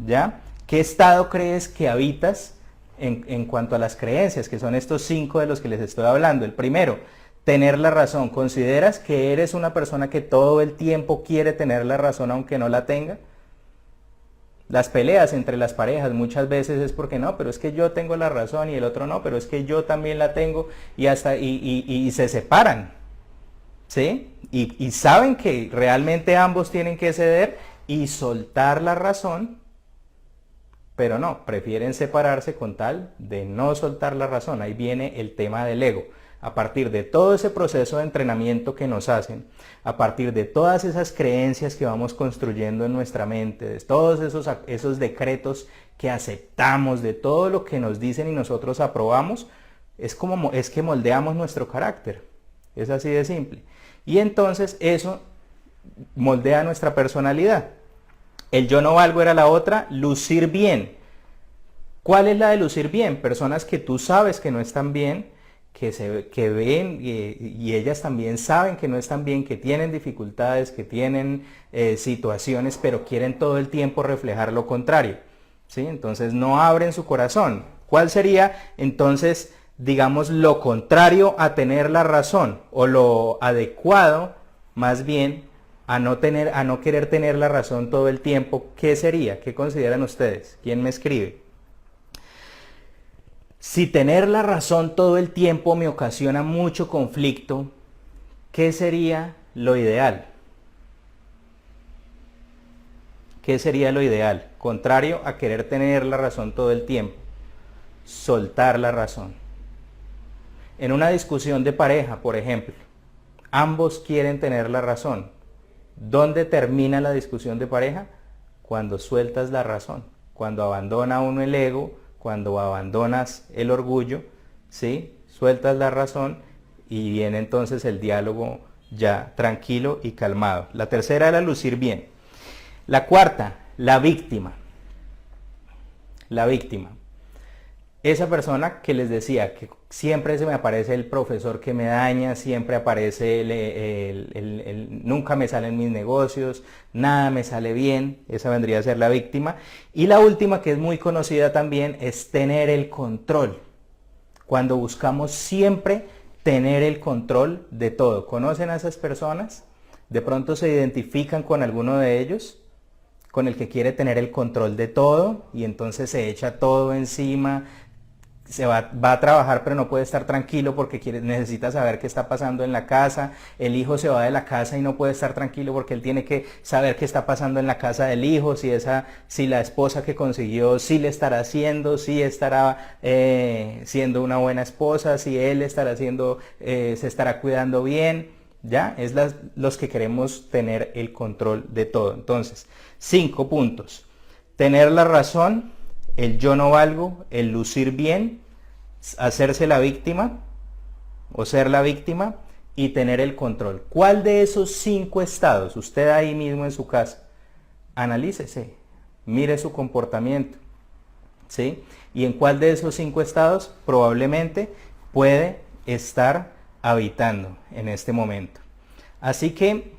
¿Ya? ¿Qué estado crees que habitas en cuanto a las creencias, que son estos 5 de los que les estoy hablando? El primero, tener la razón. ¿Consideras que eres una persona que todo el tiempo quiere tener la razón aunque no la tenga? Las peleas entre las parejas muchas veces es porque no, pero es que yo tengo la razón y el otro no, pero es que yo también la tengo, y se separan, ¿sí? Y saben que realmente ambos tienen que ceder y soltar la razón, pero no, prefieren separarse con tal de no soltar la razón. Ahí viene el tema del ego. A partir de todo ese proceso de entrenamiento que nos hacen, a partir de todas esas creencias que vamos construyendo en nuestra mente, de todos esos decretos que aceptamos, de todo lo que nos dicen y nosotros aprobamos, es que moldeamos nuestro carácter. Es así de simple. Y entonces eso moldea nuestra personalidad. El yo no valgo era la otra, lucir bien. ¿Cuál es la de lucir bien? Personas que tú sabes que no están bien, que ven y ellas también saben que no están bien, que tienen dificultades, que tienen situaciones, pero quieren todo el tiempo reflejar lo contrario, ¿sí? Entonces no abren su corazón. ¿Cuál sería entonces, digamos, lo contrario a tener la razón, o lo adecuado más bien a no querer tener la razón todo el tiempo? ¿Qué sería? ¿Qué consideran ustedes? ¿Quién me escribe? Si tener la razón todo el tiempo me ocasiona mucho conflicto, ¿qué sería lo ideal? ¿Qué sería lo ideal? Contrario a querer tener la razón todo el tiempo. Soltar la razón. En una discusión de pareja, por ejemplo, ambos quieren tener la razón. ¿Dónde termina la discusión de pareja? Cuando sueltas la razón, cuando abandona uno el ego, cuando abandonas el orgullo, ¿sí? Sueltas la razón y viene entonces el diálogo ya tranquilo y calmado. La tercera era lucir bien. La cuarta, la víctima. La víctima. Esa persona que les decía que siempre se me aparece el profesor que me daña, siempre aparece nunca me salen mis negocios, nada me sale bien. Esa vendría a ser la víctima. Y la última, que es muy conocida también, es tener el control. Cuando buscamos siempre tener el control de todo. ¿Conocen a esas personas? ¿De pronto se identifican con alguno de ellos? Con el que quiere tener el control de todo y entonces se echa todo encima. Va a trabajar pero no puede estar tranquilo porque necesita saber qué está pasando en la casa. El hijo se va de la casa y no puede estar tranquilo porque él tiene que saber qué está pasando en la casa del hijo, si la esposa que consiguió sí le estará haciendo, si estará siendo una buena esposa, si él estará se estará cuidando bien. ¿Ya? Los que queremos tener el control de todo. Entonces, 5 puntos. Tener la razón, el yo no valgo, el lucir bien, hacerse la víctima o ser la víctima y tener el control. ¿Cuál de esos 5 estados, usted ahí mismo en su casa, analícese, mire su comportamiento, ¿sí? Y en cuál de esos 5 estados probablemente puede estar habitando en este momento? Así que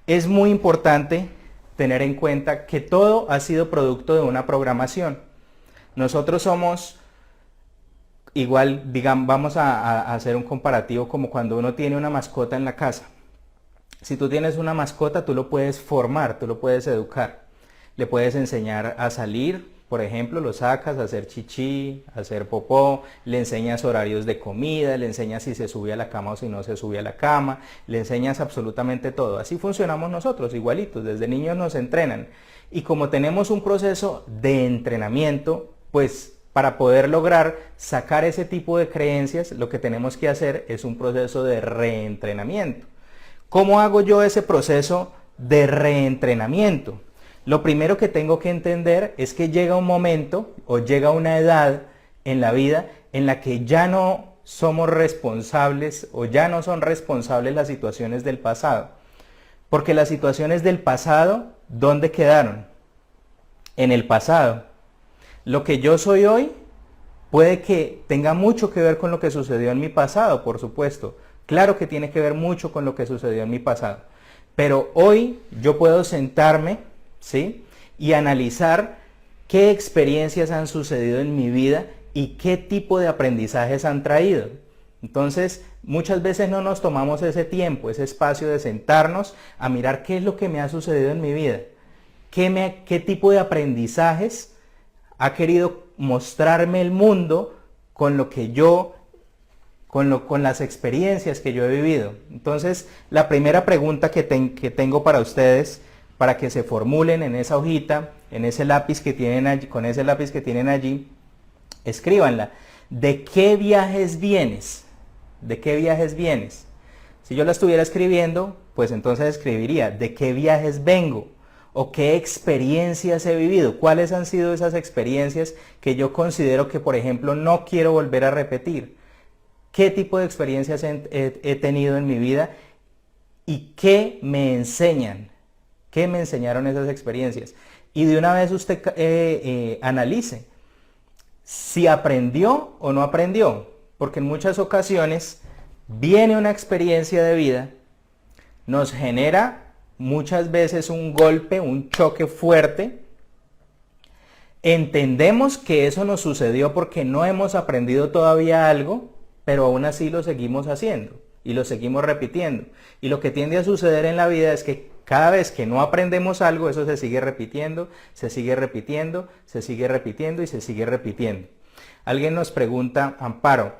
es muy importante tener en cuenta que todo ha sido producto de una programación. Nosotros somos igual, digamos, vamos a hacer un comparativo como cuando uno tiene una mascota en la casa. Si tú tienes una mascota, tú lo puedes formar, tú lo puedes educar. Le puedes enseñar a salir, por ejemplo, lo sacas a hacer chichi, a hacer popó, le enseñas horarios de comida, le enseñas si se sube a la cama o si no se sube a la cama, le enseñas absolutamente todo. Así funcionamos nosotros, igualitos, desde niños nos entrenan. Y como tenemos un proceso de entrenamiento, pues para poder lograr sacar ese tipo de creencias, lo que tenemos que hacer es un proceso de reentrenamiento. ¿Cómo hago yo ese proceso de reentrenamiento? Lo primero que tengo que entender es que llega un momento o llega una edad en la vida en la que ya no somos responsables o ya no son responsables las situaciones del pasado. Porque las situaciones del pasado, ¿dónde quedaron? En el pasado. Lo que yo soy hoy puede que tenga mucho que ver con lo que sucedió en mi pasado, por supuesto. Claro que tiene que ver mucho con lo que sucedió en mi pasado. Pero hoy yo puedo sentarme, ¿sí?, y analizar qué experiencias han sucedido en mi vida y qué tipo de aprendizajes han traído. Entonces, muchas veces no nos tomamos ese tiempo, ese espacio de sentarnos a mirar qué es lo que me ha sucedido en mi vida, qué tipo de aprendizajes ha querido mostrarme el mundo con lo que yo, con las experiencias que yo he vivido. Entonces, la primera pregunta que tengo para ustedes, para que se formulen en esa hojita, en ese lápiz que tienen allí, con ese lápiz que tienen allí, escríbanla. ¿De qué viajes vienes? ¿De qué viajes vienes? Si yo la estuviera escribiendo, pues entonces escribiría, ¿de qué viajes vengo? ¿O qué experiencias he vivido? ¿Cuáles han sido esas experiencias que yo considero que, por ejemplo, no quiero volver a repetir? ¿Qué tipo de experiencias he tenido en mi vida? ¿Y qué me enseñan? ¿Qué me enseñaron esas experiencias? Y de una vez usted analice si aprendió o no aprendió, porque en muchas ocasiones viene una experiencia de vida, nos genera muchas veces un golpe, un choque fuerte, entendemos que eso nos sucedió porque no hemos aprendido todavía algo, pero aún así lo seguimos haciendo y lo seguimos repitiendo. Y lo que tiende a suceder en la vida es que cada vez que no aprendemos algo, eso se sigue repitiendo, se sigue repitiendo, se sigue repitiendo y se sigue repitiendo. Alguien nos pregunta, Amparo,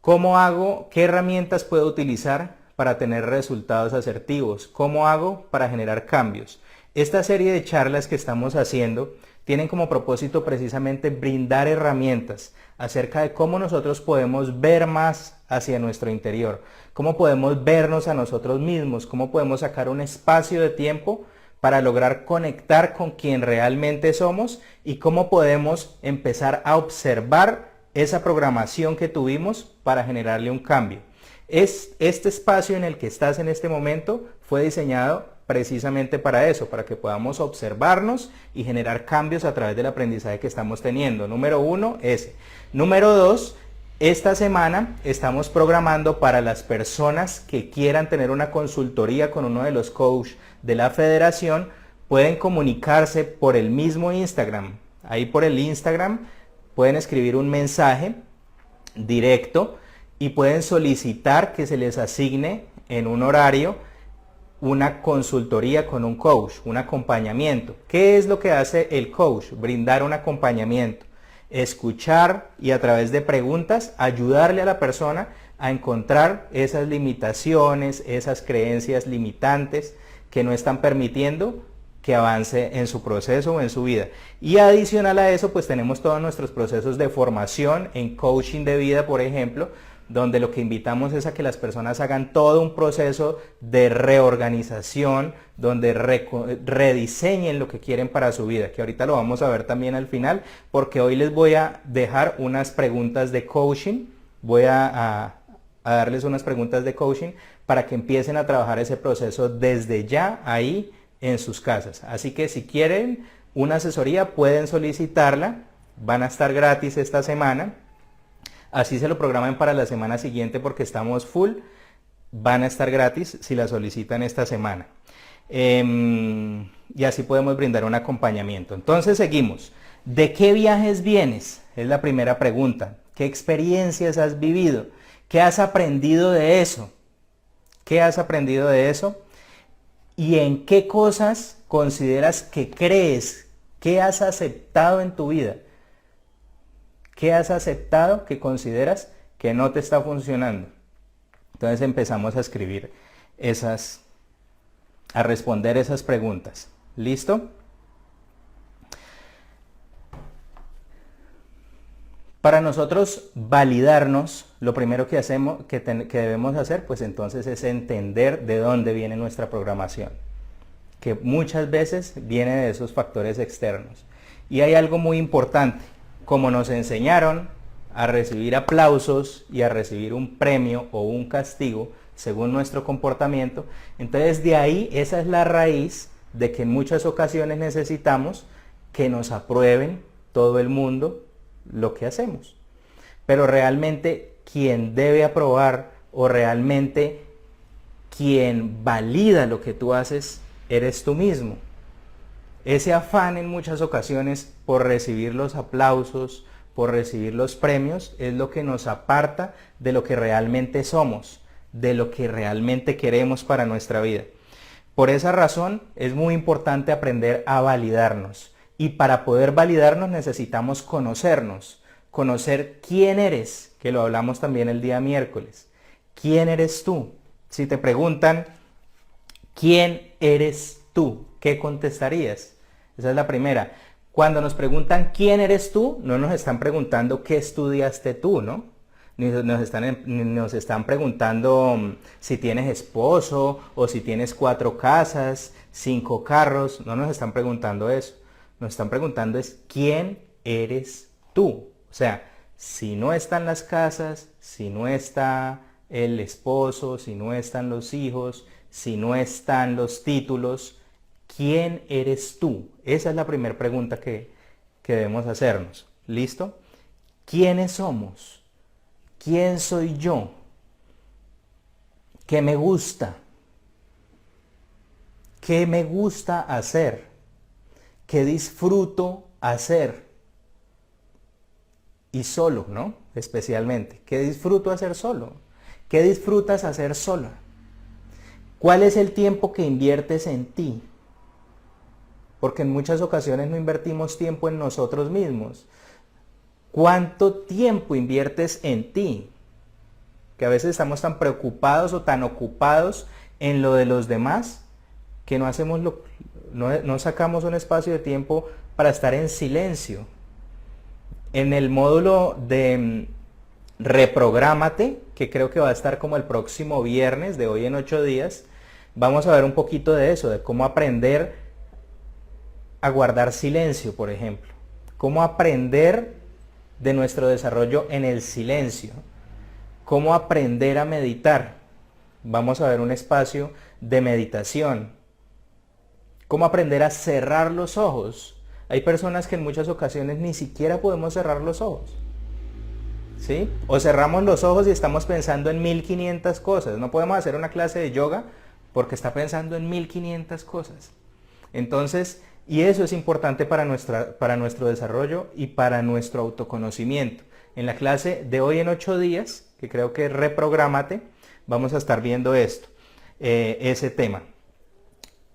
¿cómo hago? ¿Qué herramientas puedo utilizar para tener resultados asertivos? ¿Cómo hago para generar cambios? Esta serie de charlas que estamos haciendo tienen como propósito precisamente brindar herramientas acerca de cómo nosotros podemos ver más hacia nuestro interior, cómo podemos vernos a nosotros mismos, cómo podemos sacar un espacio de tiempo para lograr conectar con quien realmente somos y cómo podemos empezar a observar esa programación que tuvimos para generarle un cambio. Este espacio en el que estás en este momento fue diseñado precisamente para eso, para que podamos observarnos y generar cambios a través del aprendizaje que estamos teniendo. Número 1, ese. Número 2, esta semana estamos programando para las personas que quieran tener una consultoría con uno de los coaches de la federación, pueden comunicarse por el mismo Instagram. Ahí por el Instagram pueden escribir un mensaje directo y pueden solicitar que se les asigne en un horario una consultoría con un coach, un acompañamiento. ¿Qué es lo que hace el coach? Brindar un acompañamiento, escuchar y a través de preguntas ayudarle a la persona a encontrar esas limitaciones, esas creencias limitantes que no están permitiendo que avance en su proceso o en su vida. Y adicional a eso, pues tenemos todos nuestros procesos de formación en coaching de vida, por ejemplo, donde lo que invitamos es a que las personas hagan todo un proceso de reorganización, donde rediseñen lo que quieren para su vida, que ahorita lo vamos a ver también al final, porque hoy les voy a dejar unas preguntas de coaching, voy a darles unas preguntas de coaching para que empiecen a trabajar ese proceso desde ya ahí en sus casas. Así que si quieren una asesoría pueden solicitarla, van a estar gratis esta semana. Así se lo programen para la semana siguiente porque estamos full. Van a estar gratis si la solicitan esta semana. Y así podemos brindar un acompañamiento. Entonces seguimos. ¿De qué viajes vienes? Es la primera pregunta. ¿Qué experiencias has vivido? ¿Qué has aprendido de eso? ¿Qué has aprendido de eso? ¿Y en qué cosas consideras que crees? ¿Qué has aceptado en tu vida? ¿Qué has aceptado que consideras que no te está funcionando? Entonces empezamos a escribir a responder esas preguntas. ¿Listo? Para nosotros validarnos, lo primero que debemos hacer, pues entonces es entender de dónde viene nuestra programación, que muchas veces viene de esos factores externos. Y hay algo muy importante. como nos enseñaron a recibir aplausos y a recibir un premio o un castigo según nuestro comportamiento, entonces de ahí esa es la raíz de que en muchas ocasiones necesitamos que nos aprueben todo el mundo lo que hacemos. Pero realmente quien debe aprobar o realmente quien valida lo que tú haces eres tú mismo. Ese afán en muchas ocasiones por recibir los aplausos, por recibir los premios, es lo que nos aparta de lo que realmente somos, de lo que realmente queremos para nuestra vida. Por esa razón es muy importante aprender a validarnos. Y para poder validarnos necesitamos conocernos, conocer quién eres, que lo hablamos también el día miércoles. ¿Quién eres tú? Si te preguntan, ¿quién eres tú? ¿Qué contestarías? Esa es la primera. Cuando nos preguntan quién eres tú, no nos están preguntando qué estudiaste tú, ¿no? Ni nos están preguntando si tienes esposo o si tienes 4 casas, 5 carros. No nos están preguntando eso. Nos están preguntando es quién eres tú. O sea, si no están las casas, si no está el esposo, si no están los hijos, si no están los títulos, ¿quién eres tú? Esa es la primera pregunta que debemos hacernos. ¿Listo? ¿Quiénes somos? ¿Quién soy yo? ¿Qué me gusta? ¿Qué me gusta hacer? ¿Qué disfruto hacer? Y solo, ¿no? Especialmente. ¿Qué disfruto hacer solo? ¿Qué disfrutas hacer sola? ¿Cuál es el tiempo que inviertes en ti? Porque en muchas ocasiones no invertimos tiempo en nosotros mismos. ¿Cuánto tiempo inviertes en ti? Que a veces estamos tan preocupados o tan ocupados en lo de los demás que no sacamos un espacio de tiempo para estar en silencio. En el módulo de Reprográmate, que creo que va a estar como el próximo viernes, de hoy en 8 días, vamos a ver un poquito de eso, de cómo aprender a guardar silencio, por ejemplo. Cómo aprender de nuestro desarrollo en el silencio. Cómo aprender a meditar. Vamos a ver un espacio de meditación. Cómo aprender a cerrar los ojos. Hay personas que en muchas ocasiones ni siquiera podemos cerrar los ojos. ¿Sí? O cerramos los ojos y estamos pensando en 1500 cosas. No podemos hacer una clase de yoga porque está pensando en 1500 cosas. Entonces, y eso es importante para nuestro desarrollo y para nuestro autoconocimiento. En la clase de hoy en 8 días, que creo que es Reprográmate, vamos a estar viendo esto, ese tema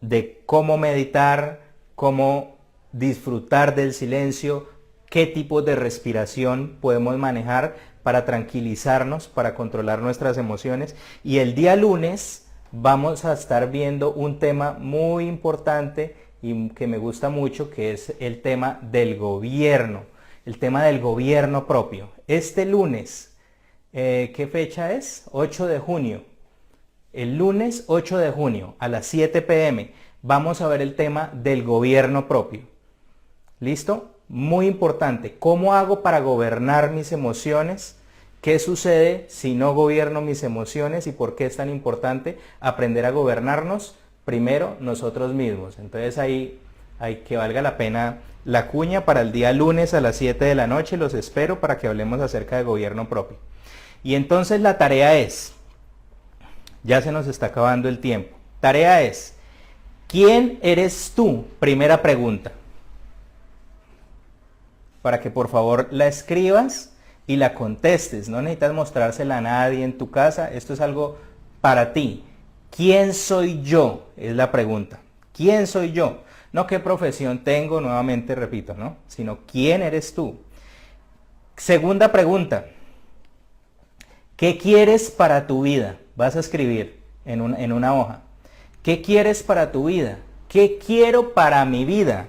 de cómo meditar, cómo disfrutar del silencio, qué tipo de respiración podemos manejar para tranquilizarnos, para controlar nuestras emociones. Y el día lunes vamos a estar viendo un tema muy importante y que me gusta mucho, que es el tema del gobierno, el tema del gobierno propio. Este lunes, ¿qué fecha es? 8 de junio. El lunes 8 de junio a las 7 p.m. vamos a ver el tema del gobierno propio. ¿Listo? Muy importante. ¿Cómo hago para gobernar mis emociones? ¿Qué sucede si no gobierno mis emociones y por qué es tan importante aprender a gobernarnos? Primero, nosotros mismos. Entonces ahí hay que valga la pena la cuña para el día lunes a las 7 de la noche. Los espero para que hablemos acerca de gobierno propio. Y entonces la tarea es, ya se nos está acabando el tiempo. Tarea es, ¿quién eres tú? Primera pregunta. Para que por favor la escribas y la contestes. No necesitas mostrársela a nadie en tu casa. Esto es algo para ti. ¿Quién soy yo? Es la pregunta. ¿Quién soy yo? No qué profesión tengo, nuevamente repito, ¿no? Sino ¿quién eres tú? Segunda pregunta. ¿Qué quieres para tu vida? Vas a escribir en una hoja. ¿Qué quieres para tu vida? ¿Qué quiero para mi vida?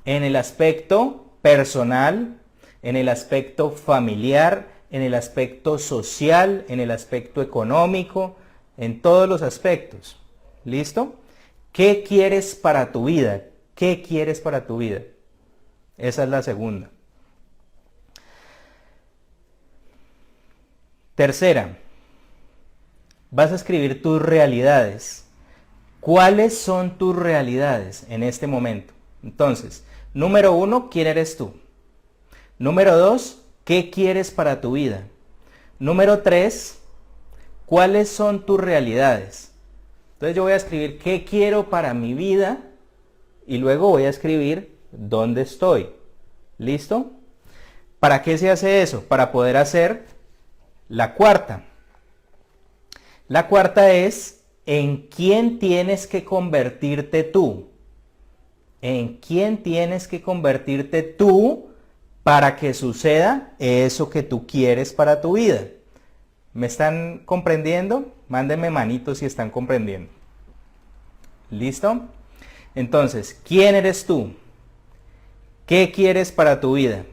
En el aspecto personal, en el aspecto familiar, en el aspecto social, en el aspecto económico, en todos los aspectos. ¿Listo? ¿Qué quieres para tu vida? ¿Qué quieres para tu vida? Esa es la segunda. Tercera, vas a escribir tus realidades. ¿Cuáles son tus realidades en este momento? Entonces, número 1, ¿quién eres tú? Número 2, ¿qué quieres para tu vida? Número 3, ¿cuáles son tus realidades? Entonces yo voy a escribir qué quiero para mi vida y luego voy a escribir dónde estoy. ¿Listo? ¿Para qué se hace eso? Para poder hacer la cuarta. La cuarta es ¿en quién tienes que convertirte tú? ¿En quién tienes que convertirte tú para que suceda eso que tú quieres para tu vida? ¿Me están comprendiendo? Mándenme manitos si están comprendiendo. ¿Listo? Entonces, ¿quién eres tú? ¿Qué quieres para tu vida?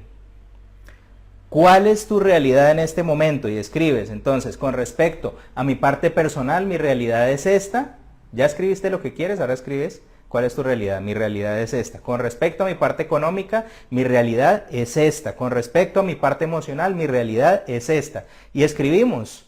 ¿Cuál es tu realidad en este momento? Y escribes, entonces, con respecto a mi parte personal, mi realidad es esta. ¿Ya escribiste lo que quieres? Ahora escribes, ¿cuál es tu realidad? Mi realidad es esta. Con respecto a mi parte económica, mi realidad es esta. Con respecto a mi parte emocional, mi realidad es esta. Y escribimos.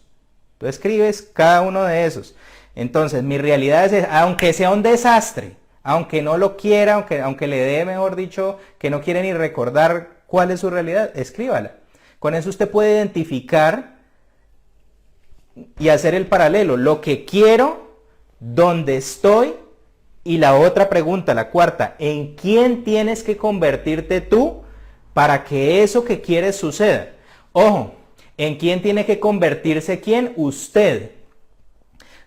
Tú escribes cada uno de esos. Entonces, mi realidad es esta. Aunque sea un desastre, aunque no lo quiera, aunque le dé, mejor dicho, que no quiere ni recordar cuál es su realidad, escríbala. Con eso usted puede identificar y hacer el paralelo. Lo que quiero, dónde estoy y la otra pregunta, la cuarta. ¿En quién tienes que convertirte tú para que eso que quieres suceda? Ojo, ¿en quién tiene que convertirse quién? Usted.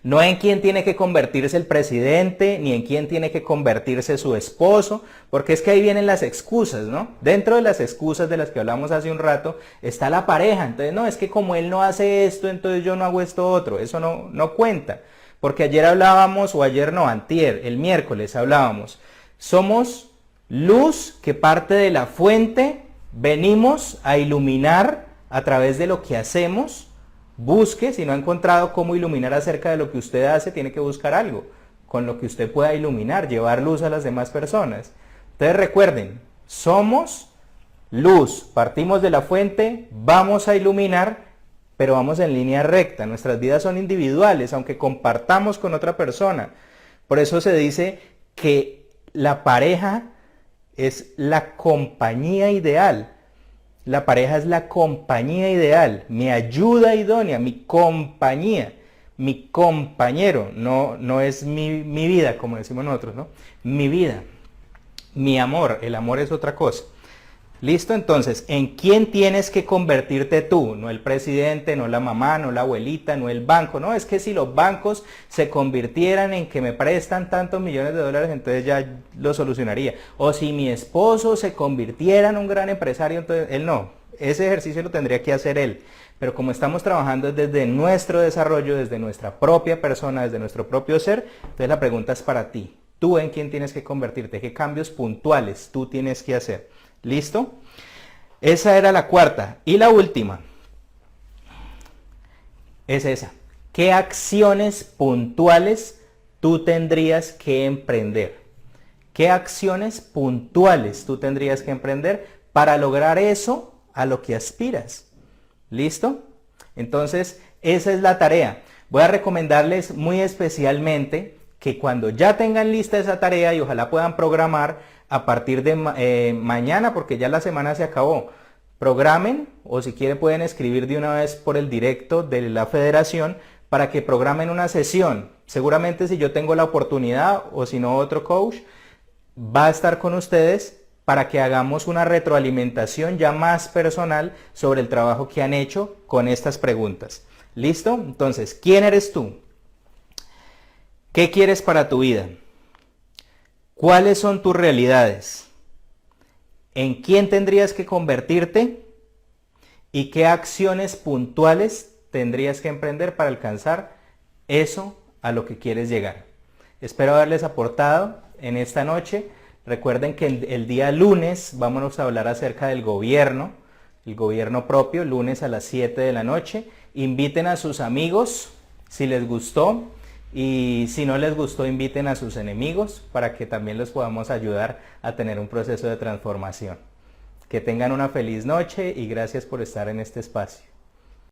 No en quién tiene que convertirse el presidente, ni en quién tiene que convertirse su esposo, porque es que ahí vienen las excusas, ¿no? Dentro de las excusas de las que hablamos hace un rato, está la pareja. Entonces, no, es que como él no hace esto, entonces yo no hago esto otro. Eso no cuenta. Porque ayer hablábamos, o ayer no, antier, el miércoles hablábamos. Somos luz que parte de la fuente, venimos a iluminar a través de lo que hacemos. Busque, si no ha encontrado cómo iluminar acerca de lo que usted hace, tiene que buscar algo con lo que usted pueda iluminar, llevar luz a las demás personas. Entonces recuerden, somos luz, partimos de la fuente, vamos a iluminar, pero vamos en línea recta. Nuestras vidas son individuales, aunque compartamos con otra persona. Por eso se dice que la pareja es la compañía ideal. La pareja es la compañía ideal, mi ayuda idónea, mi compañía, mi compañero, no es mi vida, como decimos nosotros, ¿no? Mi vida, mi amor, el amor es otra cosa. ¿Listo? Entonces, ¿en quién tienes que convertirte tú? No el presidente, no la mamá, no la abuelita, no el banco. No, es que si los bancos se convirtieran en que me prestan tantos millones de dólares, entonces ya lo solucionaría. O si mi esposo se convirtiera en un gran empresario, entonces él no. Ese ejercicio lo tendría que hacer él. Pero como estamos trabajando desde nuestro desarrollo, desde nuestra propia persona, desde nuestro propio ser, entonces la pregunta es para ti. ¿Tú en quién tienes que convertirte? ¿Qué cambios puntuales tú tienes que hacer? ¿Listo? Esa era la cuarta. Y la última es esa. ¿Qué acciones puntuales tú tendrías que emprender? ¿Qué acciones puntuales tú tendrías que emprender para lograr eso a lo que aspiras? ¿Listo? Entonces, esa es la tarea. Voy a recomendarles muy especialmente que cuando ya tengan lista esa tarea y ojalá puedan programar a partir de mañana, porque ya la semana se acabó, programen, o si quieren pueden escribir de una vez por el directo de la federación para que programen una sesión. Seguramente si yo tengo la oportunidad o si no otro coach va a estar con ustedes para que hagamos una retroalimentación ya más personal sobre el trabajo que han hecho con estas preguntas. ¿Listo? Entonces, ¿quién eres tú? ¿Qué quieres para tu vida? ¿Cuáles son tus realidades? ¿En quién tendrías que convertirte? ¿Y qué acciones puntuales tendrías que emprender para alcanzar eso a lo que quieres llegar? Espero haberles aportado en esta noche. Recuerden que el día lunes vamos a hablar acerca del gobierno, el gobierno propio, lunes a las 7 de la noche. Inviten a sus amigos si les gustó. Y si no les gustó, inviten a sus enemigos para que también los podamos ayudar a tener un proceso de transformación. Que tengan una feliz noche y gracias por estar en este espacio.